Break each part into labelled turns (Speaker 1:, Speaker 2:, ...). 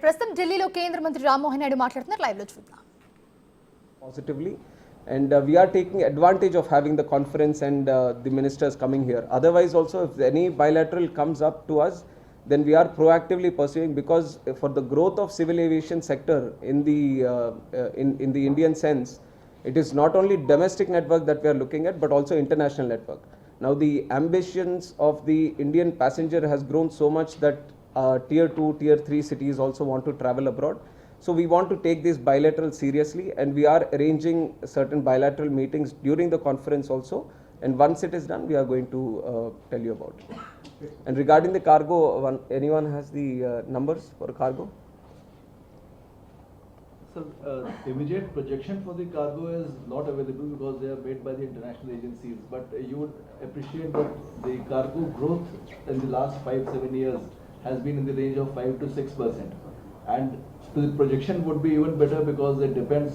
Speaker 1: ప్రస్తుతం ఢిల్లీలో కేంద్ర మంత్రి Mohan Naidu మాట్లాడుతున్నారు. లైవ్ లో చూద్దాం.
Speaker 2: Positively, and we are taking advantage of having the conference and the ministers coming here. Otherwise also, if any bilateral comes up to us, then we are proactively pursuing, because for the growth of civil aviation sector in the Indian sense, it is not only domestic network that we are looking at, but also international network. Now the ambitions of the Indian passenger has grown so much that tier 2, tier 3 cities also want to travel abroad. So we want to take this bilateral seriously, and we are arranging certain bilateral meetings during the conference also. And once it is done, we are going to tell you about it. And regarding the cargo, anyone has the numbers for cargo?
Speaker 3: Sir, immediate projection for the cargo is not available because they are made by the international agencies. But you would appreciate that the cargo growth in the last 5-7 years has been in the range of 5 to 6%. And the projection would be even better because it depends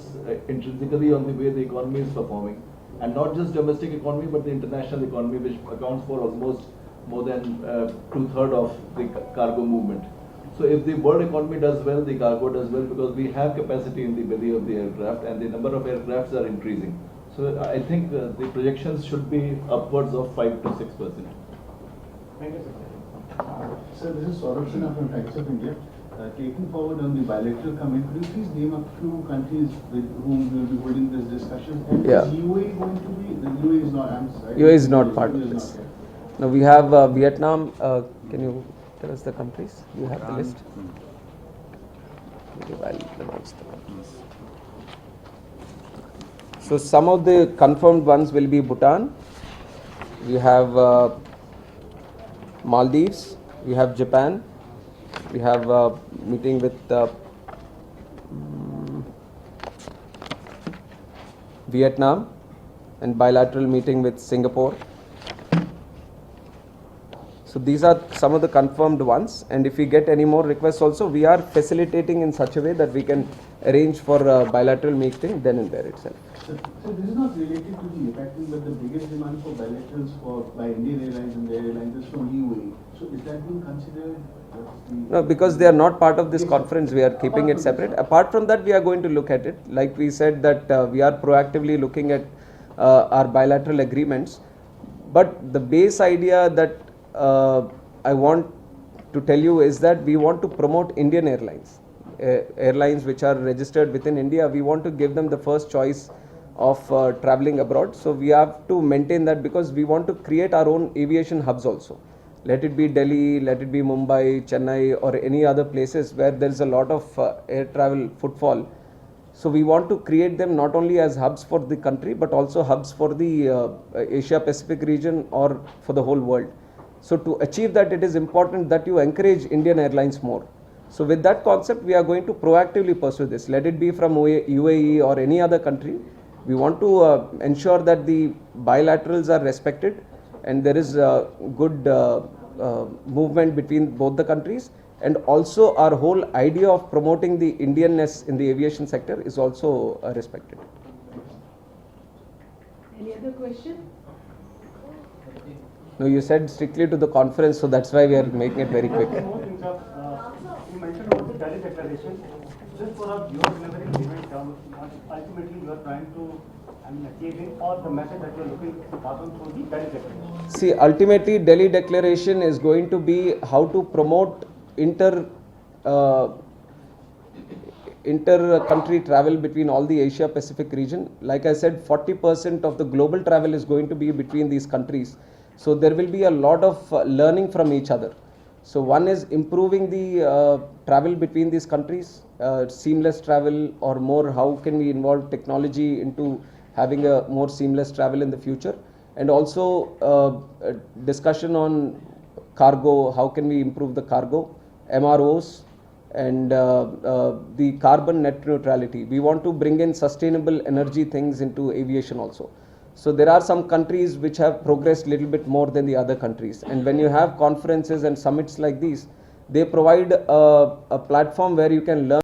Speaker 3: intrinsically on the way the economy is performing. And not just domestic economy, but the international economy, which accounts for almost more than 2/3 of the cargo movement. So if the world economy does well, the cargo does well, because we have capacity in the belly of the aircraft and the number of aircrafts are increasing. So I think the projections should be upwards of 5 to 6%.
Speaker 4: Thank you, sir. Sir, this is Saurabh Sinha from Times of India. Taking forward on the bilateral comment, could you please name a few countries with whom we will be holding this discussion? And
Speaker 2: Yeah.
Speaker 4: is UAE going to be? The UAE is not. I'm sorry.
Speaker 2: UAE is not part of
Speaker 4: UAE is
Speaker 2: this.
Speaker 4: not there.
Speaker 2: Now we have Vietnam. Can you tell us the countries? You have the list? Okay, I'll announce the countries. So some of the confirmed ones will be Bhutan. We have Maldives. We have Japan. We have meeting with Vietnam, and bilateral meeting with Singapore. So these are some of the confirmed ones, and if we get any more requests also, we are facilitating in such a way that we can arrange for a bilateral meeting then and there itself.
Speaker 4: So this is not related to the effective, but the biggest demand for bilaterals by Indian Airlines and their airlines is from UAE. So is that being considered?
Speaker 2: No, because they are not part of this conference, we are keeping it separate. Apart from that, we are going to look at it. Like we said that we are proactively looking at our bilateral agreements. But the base idea that I want to tell you is that we want to promote Indian airlines. Airlines which are registered within India, we want to give them the first choice of traveling abroad. So we have to maintain that, because we want to create our own aviation hubs also. Let it be Delhi, let it be Mumbai, Chennai, or any other places where there is a lot of air travel footfall. So we want to create them not only as hubs for the country, but also hubs for the Asia Pacific region or for the whole world. So to achieve that, it is important that you encourage Indian airlines more. So with that concept, we are going to proactively pursue this. Let it be from UAE or any other country. We want to ensure that the bilaterals are respected, and there is good movement between both the countries, and also our whole idea of promoting the Indianness in the aviation sector is also respected.
Speaker 5: Any other question?
Speaker 2: No, you said strictly to the conference, so that's why we are making it very quick.
Speaker 6: You mentioned about the Delhi declaration. Just for our viewers, in a very layman term, ultimately you are trying to achieving, or the message that you are looking to pass on through the Delhi declaration?
Speaker 2: See, ultimately, Delhi Declaration is going to be how to promote inter-country travel between all the Asia Pacific region. Like I said, 40% of the global travel is going to be between these countries. So there will be a lot of learning from each other. So one is improving the travel between these countries, seamless travel, or more how can we involve technology into having a more seamless travel in the future. And also a discussion on cargo, how can we improve the cargo, MROs, and the carbon net neutrality. We want to bring in sustainable energy things into aviation also. So there are some countries which have progressed little bit more than the other countries. And when you have conferences and summits like these, they provide a platform where you can learn